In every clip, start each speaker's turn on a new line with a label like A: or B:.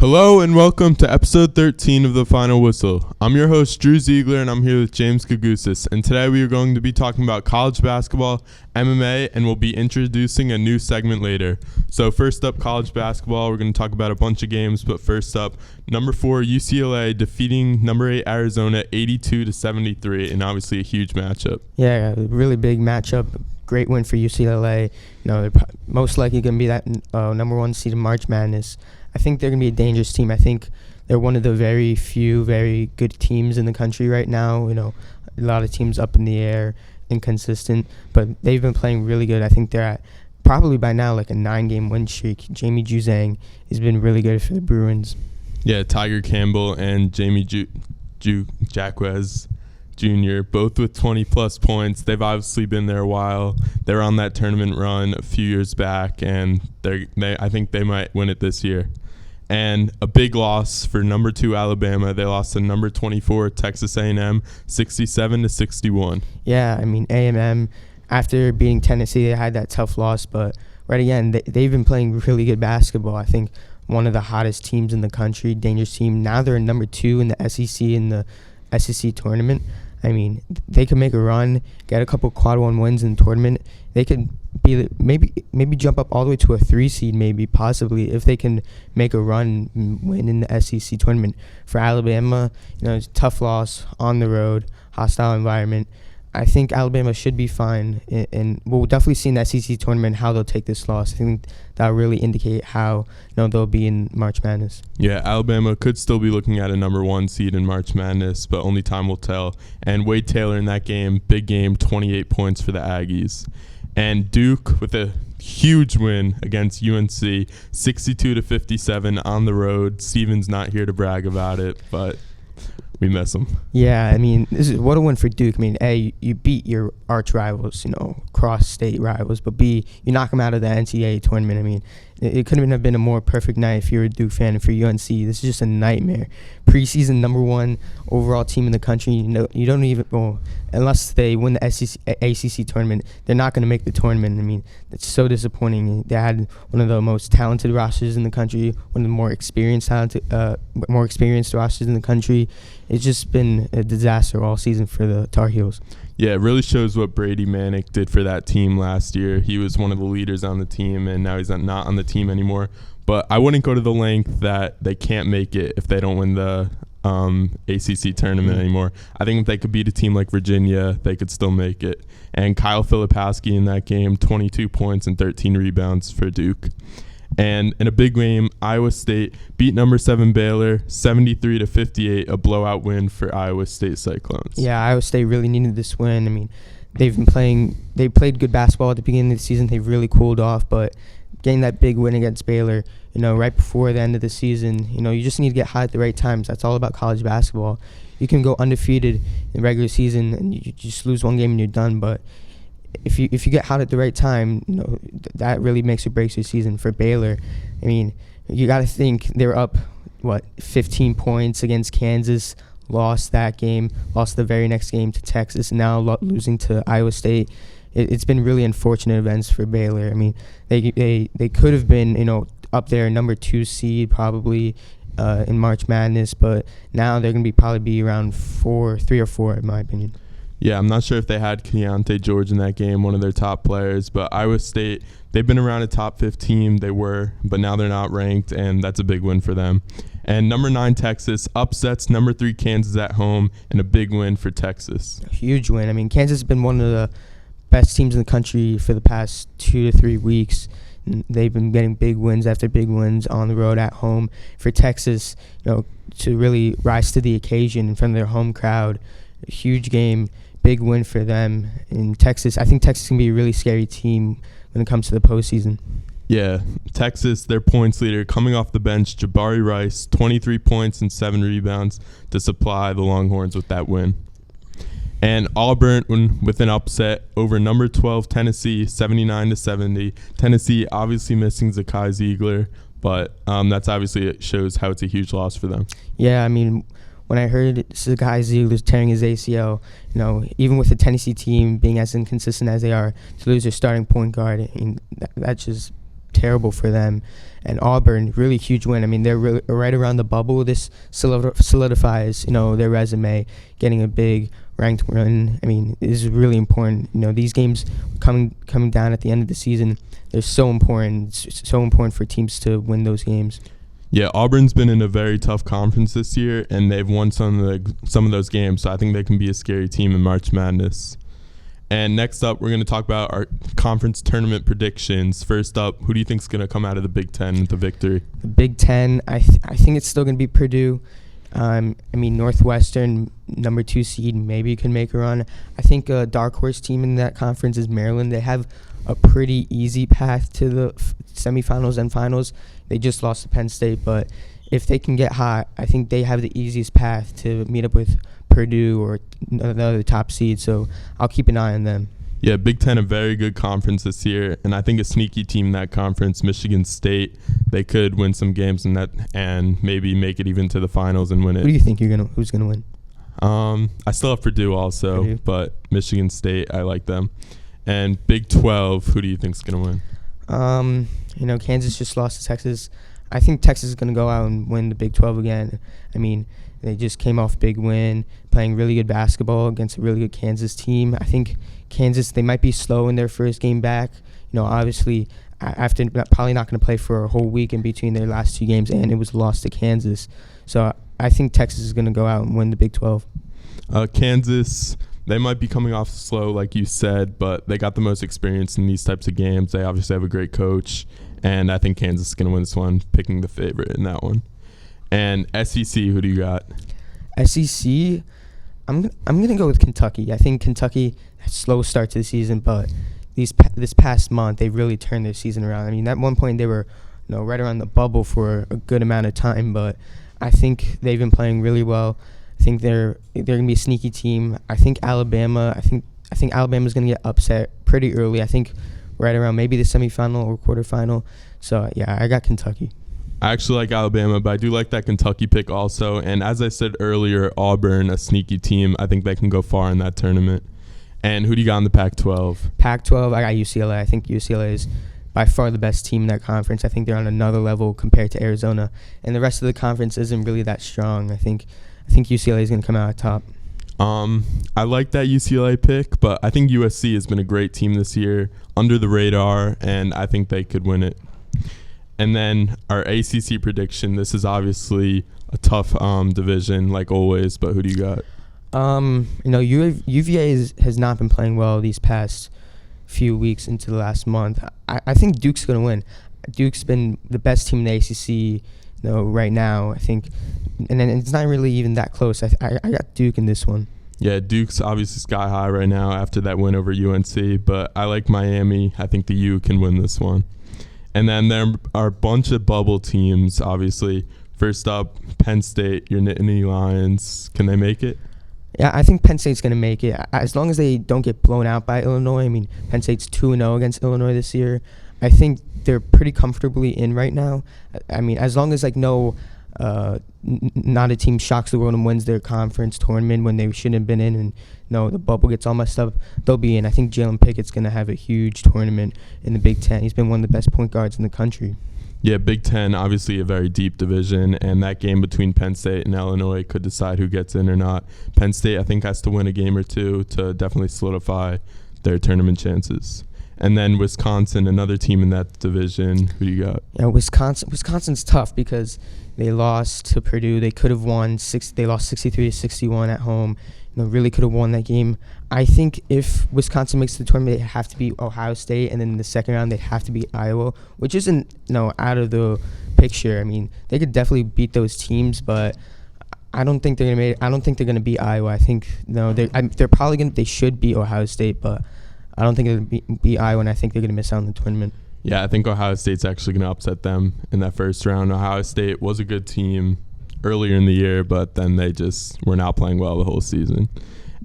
A: Hello and welcome to episode 13 of The Final Whistle. I'm your host, Drew Ziegler, and I'm here with James Gougosis. And today we are going to be talking about college basketball, MMA, and we'll be introducing a new segment later. So first up, college basketball. We're going to talk about a bunch of games, but first up, number 4, UCLA defeating number 8, Arizona, 82-73, and obviously a huge matchup.
B: Yeah, a really big matchup. Great win for UCLA. They're most likely going to be that number 1 seed in March Madness. I think they're going to be a dangerous team. I think they're one of the very few very good teams in the country right now. A lot of teams up in the air, inconsistent, but they've been playing really good. I think they're at probably by now like a 9-game win streak. Jamie Juzang has been really good for the Bruins.
A: Yeah, Tiger Campbell and Jamie Jaquez Jr., both with 20-plus points. They've obviously been there a while. They're on that tournament run a few years back, and I think they might win it this year. And a big loss for number 2 Alabama. They lost to number 24 Texas A&M, 67-61.
B: Yeah, A&M, after beating Tennessee, they had that tough loss, but right again, they've been playing really good basketball. I think one of the hottest teams in the country, dangerous team. Now they're number 2 in the SEC in the SEC tournament. They could make a run, get a couple quad 1 wins in the tournament. They could be maybe jump up all the way to a 3 seed, maybe possibly, if they can make a run, win in the SEC tournament. For Alabama, it's a tough loss on the road, hostile environment. I think Alabama should be fine, and we'll definitely see in the SEC tournament how they'll take this loss. I think that'll really indicate how they'll be in March Madness.
A: Yeah, Alabama could still be looking at a number 1 seed in March Madness, but only time will tell. And Wade Taylor in that game, big game, 28 points for the Aggies. And Duke with a huge win against UNC, 62-57 on the road. Steven's not here to brag about it, but we miss him.
B: Yeah, what a win for Duke. A, you beat your arch rivals, cross-state rivals, but B, you knock them out of the NCAA tournament. It couldn't have been a more perfect night if you're a Duke fan. And for UNC, this is just a nightmare. Preseason number 1 overall team in the country. You don't even, unless they win the ACC tournament, they're not going to make the tournament. It's so disappointing. They had one of the most talented rosters in the country, one of the more experienced rosters in the country. It's just been a disaster all season for the Tar Heels.
A: Yeah, it really shows what Brady Manick did for that team last year. He was one of the leaders on the team, and now he's not on the team anymore. But I wouldn't go to the length that they can't make it if they don't win the ACC tournament anymore. I think if they could beat a team like Virginia, they could still make it. And Kyle Filipowski in that game, 22 points and 13 rebounds for Duke. And in a big game, Iowa State beat number 7 Baylor, 73-58, a blowout win for Iowa State Cyclones.
B: Yeah, Iowa State really needed this win. They played good basketball at the beginning of the season. They've really cooled off, but getting that big win against Baylor, right before the end of the season, you just need to get hot at the right times. That's all about college basketball. You can go undefeated in the regular season and you just lose one game and you're done, but if you get hot at the right time, that really makes or breaks your season. For Baylor, you got to think they're up 15 points against Kansas, lost that game, lost the very next game to Texas, and now losing to Iowa State. It's been really unfortunate events for Baylor. They could have been up there number 2 seed probably in March Madness, but now they're going to probably be around 3 or 4 in my opinion.
A: Yeah, I'm not sure if they had Keontae George in that game, one of their top players, but Iowa State, they've been around a top 15. They were, but now they're not ranked, and that's a big win for them. And number 9 Texas upsets number 3 Kansas at home, and a big win for Texas.
B: A huge win. Kansas has been one of the best teams in the country for the past 2 to 3 weeks. They've been getting big wins after big wins on the road, at home. For Texas, to really rise to the occasion in front of their home crowd, a huge game. Big win for them in Texas. I think Texas can be a really scary team when it comes to the postseason.
A: Yeah, Texas, their points leader, coming off the bench, Jabari Rice, 23 points and 7 rebounds to supply the Longhorns with that win. And Auburn with an upset over number 12 Tennessee, 79-70. Tennessee obviously missing Zakai Ziegler, but that's obviously, it shows how it's a huge loss for them.
B: Yeah, when I heard Zakai Ziegler's tearing his ACL, even with the Tennessee team being as inconsistent as they are, to lose their starting point guard, that just terrible for them. And Auburn, really huge win. I mean, they're really right around the bubble. This solidifies, their resume. Getting a big ranked win, I mean, is really important. These games coming down at the end of the season, they're so important. It's so important for teams to win those games.
A: Yeah, Auburn's been in a very tough conference this year, and they've won some of those games. So I think they can be a scary team in March Madness. And next up, we're going to talk about our conference tournament predictions. First up, who do you think is going to come out of the Big Ten with the victory?
B: The Big Ten, I think it's still going to be Purdue. Northwestern, number 2 seed, maybe can make a run. I think a dark horse team in that conference is Maryland. They have a pretty easy path to the semifinals and finals. They just lost to Penn State, but if they can get hot, I think they have the easiest path to meet up with Purdue or another top seed, so I'll keep an eye on them.
A: Yeah, Big Ten, a very good conference this year, and I think a sneaky team in that conference, Michigan State, they could win some games in that and maybe make it even to the finals and win it.
B: Who do you think who's gonna win?
A: I still have Purdue also, but Michigan State, I like them. And Big 12, who do you think is gonna win?
B: Kansas just lost to Texas. I think Texas is gonna go out and win the Big 12 again. I mean, they just came off a big win, playing really good basketball against a really good Kansas team. I think Kansas, they might be slow in their first game back. Obviously, after probably not going to play for a whole week in between their last 2 games, and it was lost to Kansas. So I think Texas is going to go out and win the Big 12.
A: Kansas, they might be coming off slow, like you said, but they got the most experience in these types of games. They obviously have a great coach, and I think Kansas is going to win this one, picking the favorite in that one. And SEC, who do you got?
B: SEC, I'm gonna go with Kentucky. I think Kentucky had a slow start to the season, but this past month they really turned their season around. I mean, at one point they were right around the bubble for a good amount of time, but I think they've been playing really well. I think they're gonna be a sneaky team. I think Alabama. I think Alabama's gonna get upset pretty early. I think right around maybe the semifinal or quarterfinal. So yeah, I got Kentucky.
A: I actually like Alabama, but I do like that Kentucky pick also. And as I said earlier, Auburn, a sneaky team. I think they can go far in that tournament. And who do you got in the Pac-12?
B: Pac-12, I got UCLA. I think UCLA is by far the best team in that conference. I think they're on another level compared to Arizona. And the rest of the conference isn't really that strong. I think UCLA is going to come out top.
A: I like that UCLA pick, but I think USC has been a great team this year, under the radar, and I think they could win it. And then our ACC prediction. This is obviously a tough division, like always. But who do you got?
B: UVA has not been playing well these past few weeks into the last month. I think Duke's going to win. Duke's been the best team in the ACC, right now. I think, and then it's not really even that close. I got Duke in this one.
A: Yeah, Duke's obviously sky high right now after that win over UNC. But I like Miami. I think the U can win this one. And then there are a bunch of bubble teams, obviously. First up, Penn State, your Nittany Lions. Can they make it?
B: Yeah, I think Penn State's going to make it. As long as they don't get blown out by Illinois. I mean, Penn State's 2-0 against Illinois this year. I think they're pretty comfortably in right now. I mean, as long as, not a team shocks the world and wins their conference tournament when they shouldn't have been in, and the bubble gets all messed up, they'll be in. I think Jalen Pickett's going to have a huge tournament in the Big Ten. He's been one of the best point guards in the country.
A: Yeah, Big Ten, obviously a very deep division, and that game between Penn State and Illinois could decide who gets in or not. Penn State, I think, has to win a game or two to definitely solidify their tournament chances. And then Wisconsin, another team in that division. Who do you got?
B: Yeah, Wisconsin's tough because they lost to Purdue. They could have won. They lost 63-61 at home. Really could have won that game. I think if Wisconsin makes the tournament, they have to beat Ohio State, and then in the second round, they'd have to beat Iowa, which isn't out of the picture. I mean, they could definitely beat those teams, but I don't think they're gonna beat Iowa. I think they're probably gonna. They should beat Ohio State, but I don't think they're gonna beat Iowa, and I think they're gonna miss out on the tournament.
A: Yeah, I think Ohio State's actually gonna upset them in that first round. Ohio State was a good team earlier in the year, but then they just were not playing well the whole season.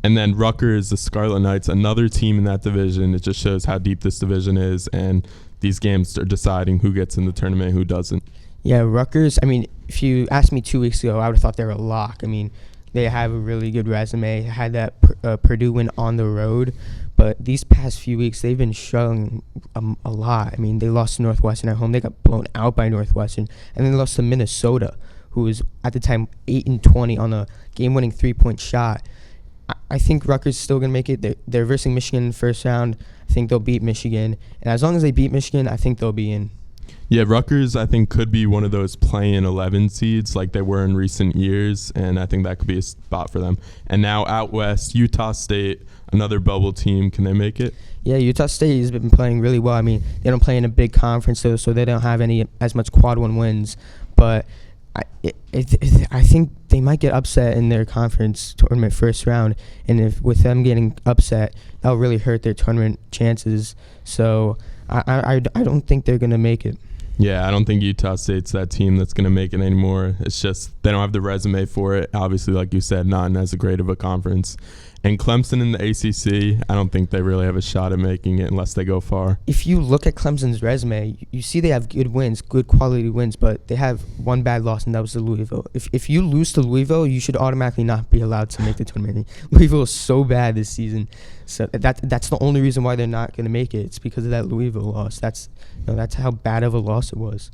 A: And then Rutgers, the Scarlet Knights, another team in that division. It just shows how deep this division is, and these games are deciding who gets in the tournament and who doesn't.
B: Yeah, Rutgers, I mean, if you asked me 2 weeks ago, I would have thought they were a lock. I mean, they have a really good resume, had that Purdue win on the road, But these past few weeks, they've been struggling a lot. I mean, they lost to Northwestern at home. They got blown out by Northwestern. And then they lost to Minnesota, who was at the time 8-20 on a game-winning 3-point shot. I think Rutgers is still going to make it. They're versing Michigan in the first round. I think they'll beat Michigan. And as long as they beat Michigan, I think they'll be in.
A: Yeah, Rutgers, I think, could be one of those play-in 11 seeds like they were in recent years, and I think that could be a spot for them. And now out west, Utah State, another bubble team. Can they make it?
B: Yeah, Utah State has been playing really well. I mean, they don't play in a big conference, so they don't have as much quad one wins. But I think they might get upset in their conference tournament first round, and if with them getting upset, that'll really hurt their tournament chances. So I don't think they're going to make it.
A: Yeah, I don't think Utah State's that team that's going to make it anymore. It's just they don't have the resume for it. Obviously, like you said, not in as great of a conference. And Clemson in the ACC, I don't think they really have a shot at making it unless they go far.
B: If you look at Clemson's resume, you see they have good wins, good quality wins, but they have one bad loss, and that was to Louisville. If you lose to Louisville, you should automatically not be allowed to make the tournament. Louisville is so bad this season, so that's the only reason why they're not going to make it. It's because of that Louisville loss. That's how bad of a loss it was.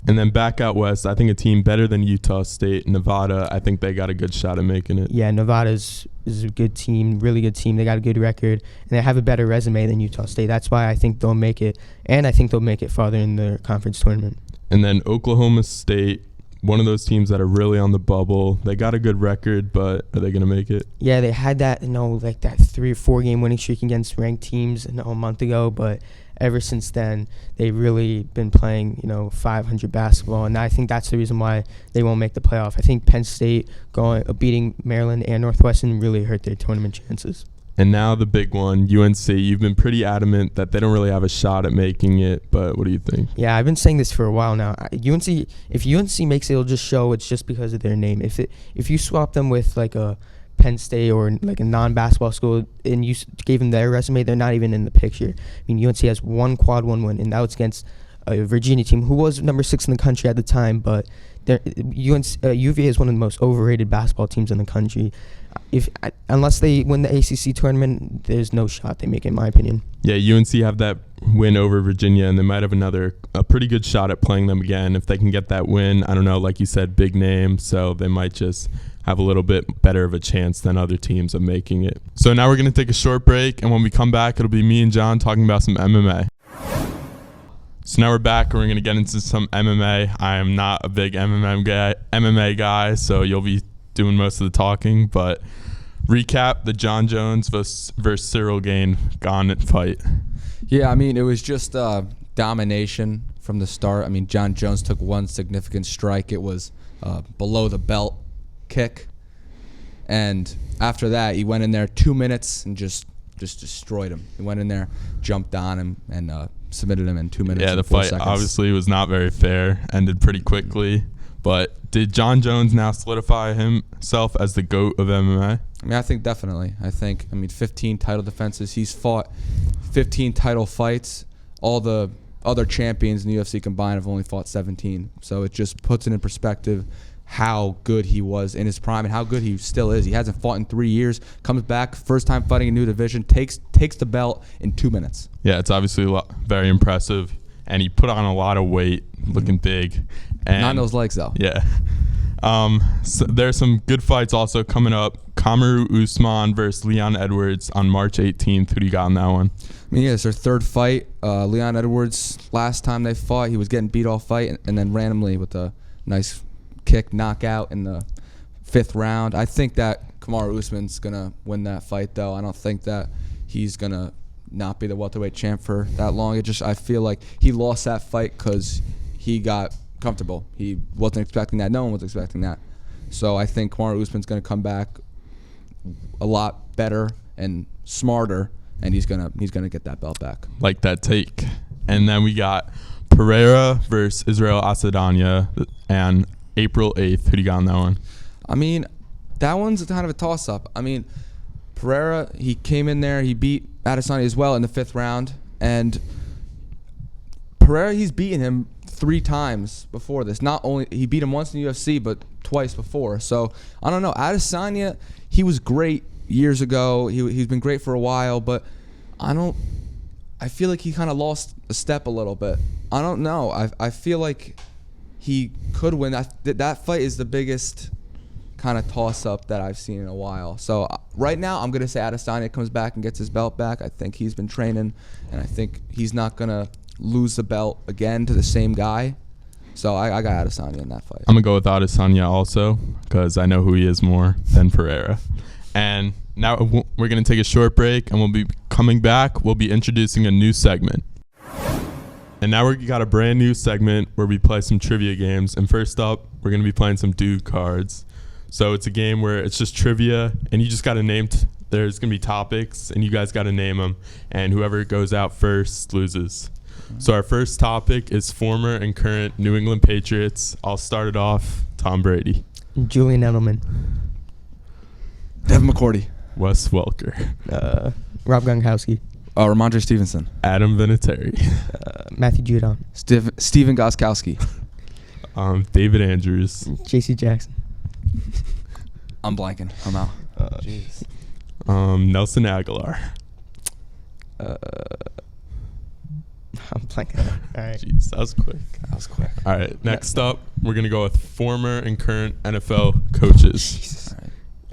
A: And then back out west, I think a team better than Utah State, Nevada, I think they got a good shot at making it.
B: Yeah, Nevada is a good team, really good team. They got a good record, and they have a better resume than Utah State. That's why I think they'll make it, and I think they'll make it farther in the conference tournament.
A: And then Oklahoma State, one of those teams that are really on the bubble. They got a good record, but are they going to make it?
B: Yeah, they had that 3 or 4 game winning streak against ranked teams a month ago, but ever since then, they've really been playing, 500 basketball, and I think that's the reason why they won't make the playoff. I think Penn State beating Maryland and Northwestern really hurt their tournament chances.
A: And now the big one, UNC. You've been pretty adamant that they don't really have a shot at making it, but what do you think?
B: Yeah, I've been saying this for a while now. If UNC makes it, it'll just show it's just because of their name. If you swap them with like a Penn State or like a non-basketball school and you gave them their resume, they're not even in the picture. I mean, UNC has one quad one win, and that was against a Virginia team who was number 6 in the country at the time, but UVA is one of the most overrated basketball teams in the country. Unless they win the ACC tournament, there's no shot they make it, in my opinion.
A: Yeah, UNC have that win over Virginia, and they might have a pretty good shot at playing them again if they can get that win. I don't know, like you said, big name, so they might just have a little bit better of a chance than other teams of making it. So now we're going to take a short break, and when we come back, it'll be me and John talking about some MMA. So now we're back, and we're going to get into some MMA. I am not a big MMA guy, so you'll be doing most of the talking, but recap the John Jones versus Cyril Gane fight.
C: Yeah, I mean, it was just domination from the start. I mean, John Jones took one significant strike. It was below the belt kick, and after that, he went in there 2 minutes and just destroyed him. He went in there, jumped on him, and submitted him in 2 minutes.
A: Yeah, the
C: and 4
A: fight
C: seconds.
A: obviously was not very fair, ended pretty quickly. But did John Jones now solidify himself as the GOAT of MMA?
C: I mean, I think definitely. 15 title defenses. He's fought 15 title fights. All the other champions in the UFC combined have only fought 17. So it just puts it in perspective how good he was in his prime and how good he still is. He hasn't fought in 3 years, comes back, first time fighting a new division, takes the belt in 2 minutes.
A: Yeah, it's obviously very impressive. And he put on a lot of weight, looking big. And
C: not in those legs, though.
A: Yeah. So there's some good fights also coming up. Kamaru Usman versus Leon Edwards on March 18th. Who do you got on that one?
C: It's their third fight. Leon Edwards, last time they fought, he was getting beat all fight and then randomly with a nice kick knockout in the 5th round. I think that Kamaru Usman's going to win that fight, though. I don't think that he's going to not be the welterweight champ for that long. I feel like he lost that fight because he got comfortable. He wasn't expecting that. No one was expecting that. So I think Kamaru Usman's going to come back a lot better and smarter, and he's gonna get that belt back.
A: Like that take. And then we got Pereira versus Israel Adesanya and April 8th. Who do you got on that one?
C: I mean, that one's kind of a toss-up. I mean, Pereira, he came in there, he beat Adesanya as well in the 5th round, and Pereira, he's beaten him 3 times before this. Not only he beat him once in the UFC, but twice before. So I don't know. Adesanya, he was great years ago. He's been great for a while, but I feel like he kind of lost a step a little bit. I don't know. I feel like he could win. That fight is the biggest kind of toss-up that I've seen in a while. So right now, I'm going to say Adesanya comes back and gets his belt back. I think he's been training, and I think he's not going to lose the belt again to the same guy. So I got Adesanya in that fight.
A: I'm going to go with Adesanya also because I know who he is more than Pereira. And now we're going to take a short break, and we'll be coming back. We'll be introducing a new segment. And now we got a brand new segment where we play some trivia games. And first up, we're going to be playing some Dude Cards. So it's a game where it's just trivia, and you just got to name. There's going to be topics, and you guys got to name them. And whoever goes out first loses. So our first topic is former and current New England Patriots. I'll start it off. Tom Brady.
B: Julian Edelman.
C: Devin McCourty.
A: Wes Welker.
B: Rob Gronkowski.
C: Ramondre Stevenson.
A: Adam Vinatieri.
B: Matthew Judon.
C: Steven Gostkowski.
A: David Andrews.
B: J.C. Jackson.
C: I'm blanking. I'm out.
B: Jeez.
A: Nelson Aguilar.
B: I'm blanking. All right.
A: Jeez, that was quick.
C: That was quick.
A: All right, next up, we're going to go with former and current NFL coaches.
B: Jesus.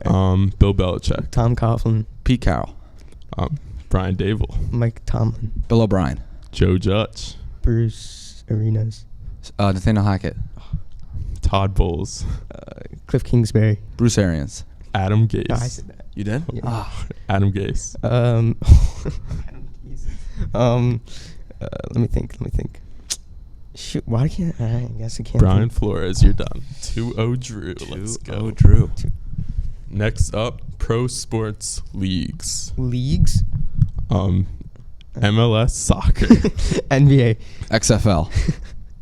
C: All right.
A: Bill Belichick.
B: Tom Coughlin.
C: Pete Carroll.
A: Brian Dable.
B: Mike Tomlin.
C: Bill O'Brien.
A: Joe Judge.
B: Bruce Arenas.
C: Nathaniel Hackett.
A: Todd Bowles.
B: Cliff Kingsbury.
C: Bruce Arians.
A: Adam Gase.
B: No, I said that.
C: You did?
B: Yeah.
A: Adam Gase.
B: Let me think. Shoot, why can't I guess I can't.
A: Brian
B: think.
A: Flores, you're done. 2-0 Drew. Let's go.
C: Drew.
A: Next up, pro sports leagues.
B: Leagues.
A: MLS soccer.
B: NBA.
C: XFL.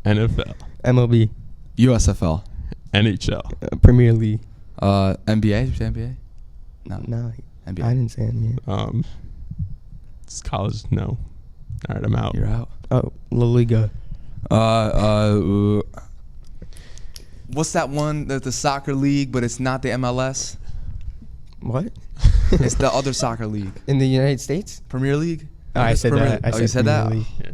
A: NFL.
B: MLB.
C: USFL.
A: NHL.
B: Premier League.
C: NBA. Did you say NBA?
B: No,
C: NBA.
B: I didn't say NBA.
A: It's college. No. All right, I'm out.
C: You're out.
B: Oh, La Liga.
C: What's that one? The soccer league, but it's not the MLS.
B: What?
C: It's the other soccer league.
B: In the United States?
C: Premier League.
B: Oh, I said
C: Premier
B: that. I
C: you said
B: Premier
C: that.
B: League.
A: Yeah.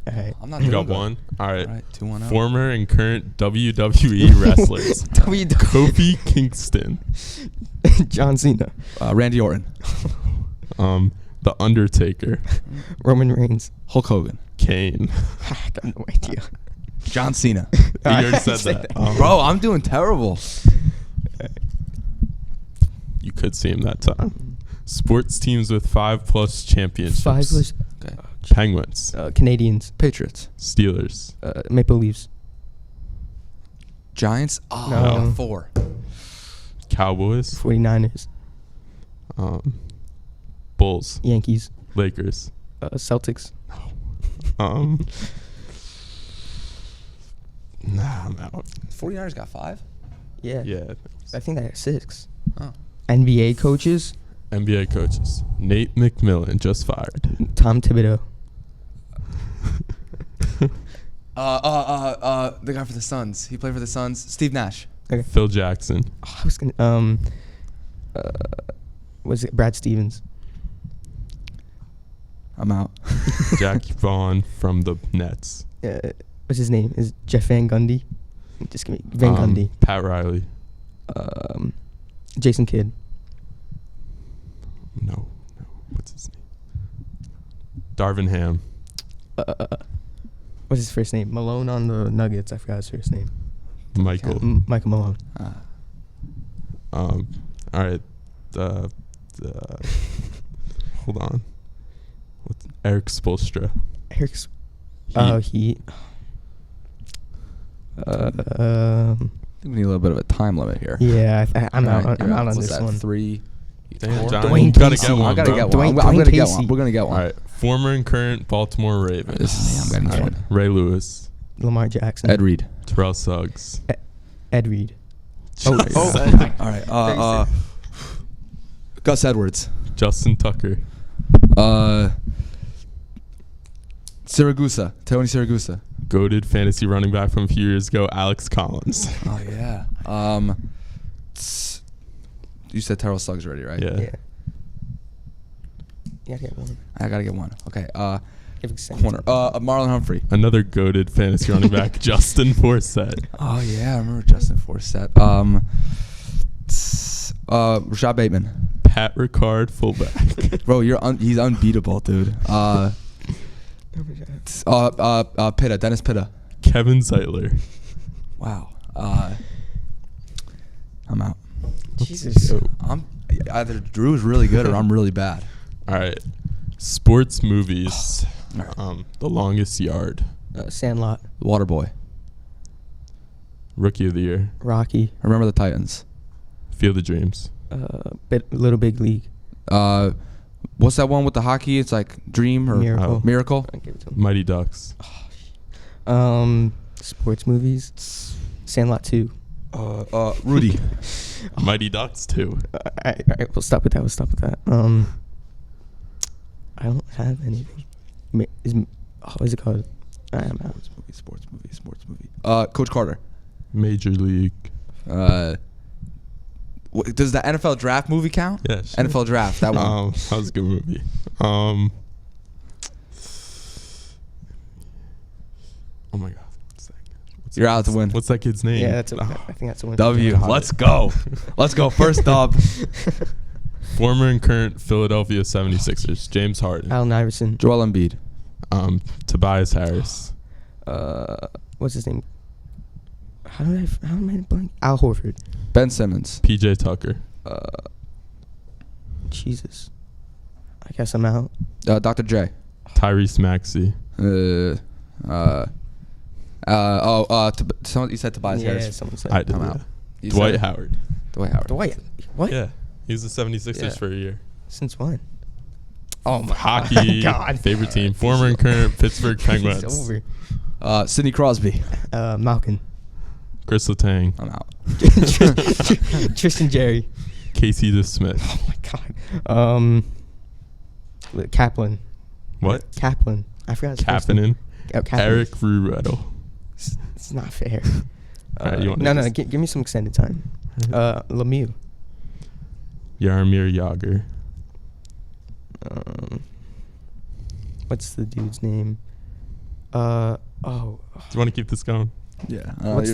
B: All right.
C: I'm not.
A: You
C: doing
A: got
C: good.
A: one. All right.
C: All right. 2-1.
A: Former and current WWE wrestlers. Kofi Kingston.
B: John Cena.
C: Randy Orton.
A: The Undertaker.
B: Roman Reigns.
C: Hulk Hogan.
A: Kane.
B: I got no idea.
C: John Cena.
A: You already said that.
C: Bro, I'm doing terrible.
A: You could see him that time. Sports teams with 5+ championships.
B: 5 was
C: Okay.
A: Penguins.
B: Canadians.
C: Patriots.
A: Steelers.
B: Maple Leafs.
C: Giants. Oh,
B: No.
C: 4.
A: Cowboys.
B: 49ers.
A: Bulls.
B: Yankees.
A: Lakers.
B: Celtics.
A: Nah, I'm out.
C: 49ers got 5.
B: Yeah.
A: Yeah.
B: I think they're 6.
C: Oh.
B: NBA coaches.
A: NBA coaches. Nate McMillan just fired.
B: Tom Thibodeau.
C: The guy for the Suns. He played for the Suns. Steve Nash.
B: Okay.
A: Phil Jackson.
B: Oh, I was gonna. Was it Brad Stevens?
C: I'm out.
A: Jackie Vaughn from the Nets.
B: What's his name? Is Jeff Van Gundy? Just give me Van Gundy.
A: Pat Riley.
B: Jason Kidd.
A: No. What's his name? Darvin Ham.
B: What's his first name? Malone on the Nuggets. I forgot his first name.
A: Michael.
B: Michael Malone.
A: All right. Hold on. What's Eric Spoelstra?
B: Eric's.
A: Heat.
C: I think we need a little bit of a time limit here.
B: Yeah, I'm
C: All
B: out.
C: right,
B: I'm
C: you're
B: out on
C: What's
B: this
C: that,
B: one.
C: 3?
A: Damn,
C: 4?
A: John,
B: Dwayne
A: you gotta
B: Casey.
A: get one.
C: I gotta
A: bro.
C: get one. I'm
B: Dwayne
C: gonna get
B: Casey.
C: one. We're gonna get
A: All
C: one.
A: right. Former and current Baltimore Ravens.
C: This is me. I'm getting
B: All
C: this
B: right.
C: one.
A: Ray Lewis.
B: Lamar Jackson.
C: Ed Reed.
A: Terrell Suggs.
B: Ed Reed.
A: Just
C: All
A: said.
C: right. Gus Edwards.
A: Justin Tucker.
C: Siragusa. Tony Siragusa.
A: Goated fantasy running back from a few years ago, Alex Collins.
C: Oh yeah. You said Terrell Suggs already, right?
A: Yeah.
B: Yeah. Yeah, get one.
C: I gotta get one. Okay.
B: Give it a
C: Corner. Marlon Humphrey.
A: Another goated fantasy running back, Justin Forsett.
C: Oh yeah, I remember Justin Forsett. Rashad Bateman.
A: Pat Ricard, fullback.
C: Bro, he's unbeatable, dude. Pitta, Dennis Pitta.
A: Kevin Ziegler.
C: Wow. I'm out.
B: Jesus.
C: I'm either Drew's really good or I'm really bad.
A: All right. Sports movies.
C: All right.
A: The Longest Yard.
B: Sandlot.
C: Waterboy.
A: Rookie of the Year.
B: Rocky.
C: Remember the Titans.
A: Field of Dreams.
B: Little Big League.
C: What's that one with the hockey? It's like Dream or
B: Miracle.
C: Miracle.
B: I'll give it to him.
A: Mighty Ducks.
B: Sports movies. Sandlot 2.
C: Rudy.
A: Mighty Ducks 2.
B: All right, we'll stop with that. I don't have anything. Is it called? I'm out.
C: Sports movie. Coach Carter.
A: Major League.
C: Does the NFL draft movie count?
A: Yeah, sure.
C: NFL draft, that one.
A: That was a good movie. Oh my God.
C: You're out to win.
A: What's that kid's name?
B: Yeah, I think that's a win.
C: W. Let's go. Let's go. First dub.
A: Former and current Philadelphia 76ers. James Harden.
B: Allen Iverson.
C: Joel Embiid.
A: Tobias Harris.
B: What's his name? How am I blank? Al Horford.
C: Ben Simmons.
A: PJ Tucker.
B: Jesus. I guess I'm out.
C: Dr. J.
A: Tyrese Maxey.
C: Someone you said Tobias
B: Yeah,
C: Harris.
B: someone said.
A: I did.
C: I'm
A: Yeah.
C: out. You
A: Dwight
C: said it?
A: Howard.
C: Dwight Howard.
B: Dwight. What?
A: Yeah. He was the 76ers
C: Yeah.
A: for a year.
B: Since when? Oh my
A: Hockey.
B: God.
A: Favorite team. Former and current Pittsburgh Penguins.
B: It's over.
C: Sidney Crosby.
B: Malkin.
A: Chris Letang.
C: I'm out.
B: Tristan Jerry.
A: Casey DeSmith.
B: Oh my God. Kaplan.
A: What?
B: Kaplan. I forgot his first name.
A: Kapanen.
B: Oh, Kaplan.
A: Eric Ruretto.
B: It's not fair.
A: Alright, you want
B: no,
A: this?
B: give me some extended time. Lemieux.
A: Jaromir Jagr.
B: What's the dude's name? Oh.
A: Do you want to keep this going?
C: Yeah.
B: What's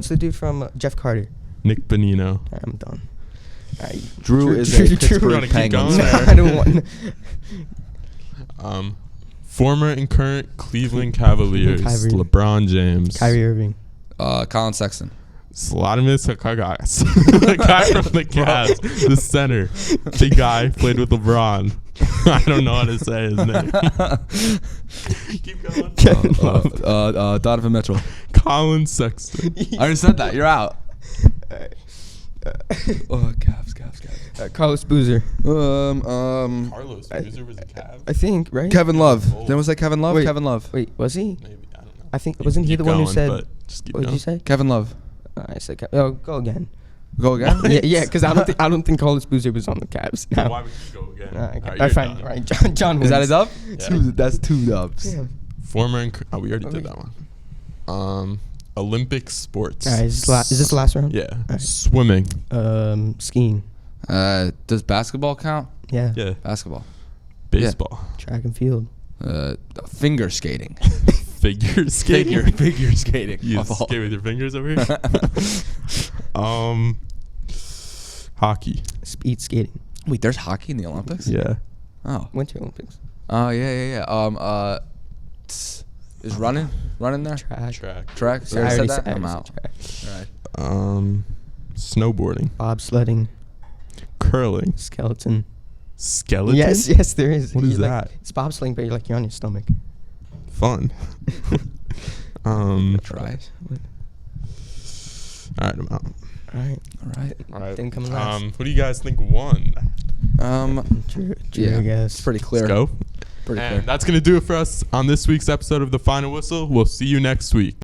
B: the dude from Jeff Carter?
A: Nick Bonino.
B: I'm done.
C: Drew is a
A: Drew,
C: Pittsburgh
A: wanna keep
C: Penguins.
A: going?
B: I don't want.
A: Former and current Cleveland Cavaliers.
B: Kyrie.
A: LeBron James.
B: Kyrie Irving.
C: Colin Sexton.
A: Sladimis Hakagas. The guy from the Cavs. The center. Big guy. Played with LeBron. I don't know how to say his name. Keep going.
B: Kevin Love.
C: Donovan Mitchell.
A: Colin Sexton.
C: I already said that. You're out. Cavs.
B: Carlos Boozer.
A: Carlos Boozer was a Cav.
B: I think, right?
C: Kevin Love.
A: Oh.
C: Then was that Kevin Love?
B: Wait.
C: Kevin Love.
B: Wait, was he?
A: Maybe. I don't know.
B: I think wasn't he
A: Keep
B: the one who
A: going,
B: said?
A: but just keep
B: What did
A: going.
B: you say?
C: Kevin Love.
B: I said. Go again.
C: Go again?
B: yeah, because I don't think Carlos Boozer was on the Cavs. No.
A: Why would you go again?
B: Okay.
A: Alright,
B: I
A: you're
B: find
A: done.
B: right. John
C: Is that a
B: wins.
C: dub?
A: Yeah.
C: That's two dubs.
B: Yeah.
A: Former and we already did that one. Olympic sports.
B: All right, is this the last round?
A: Yeah.
B: Alright.
A: Swimming.
B: Skiing.
C: Does basketball count?
B: Yeah.
A: Yeah.
C: Basketball.
A: Baseball.
B: Track and field.
C: Finger skating.
A: Figure skating.
C: Figure skating.
A: You skate with your fingers over here. Hockey.
B: Speed skating.
C: Wait, there's hockey in the Olympics?
A: Yeah.
C: Oh.
B: Winter Olympics.
C: Oh, yeah. Is running there?
A: Track.
C: So I said that? I'm out.
B: Track.
C: All right.
A: Snowboarding.
B: Bobsledding.
A: Curling.
B: Skeleton.
A: Skeleton.
B: Yes, there is.
A: What is
B: You're
A: that?
B: It's bobsledding, but you're on your stomach.
A: Fun.
C: Try.
A: All right, I'm out.
B: All right. Then coming last.
A: Who do you guys think won?
B: Drew,
C: Yeah,
B: I guess.
C: it's pretty clear.
A: Let's go.
C: Pretty
A: And
C: clear.
A: that's going to do it for us on this week's episode of The Final Whistle. We'll see you next week.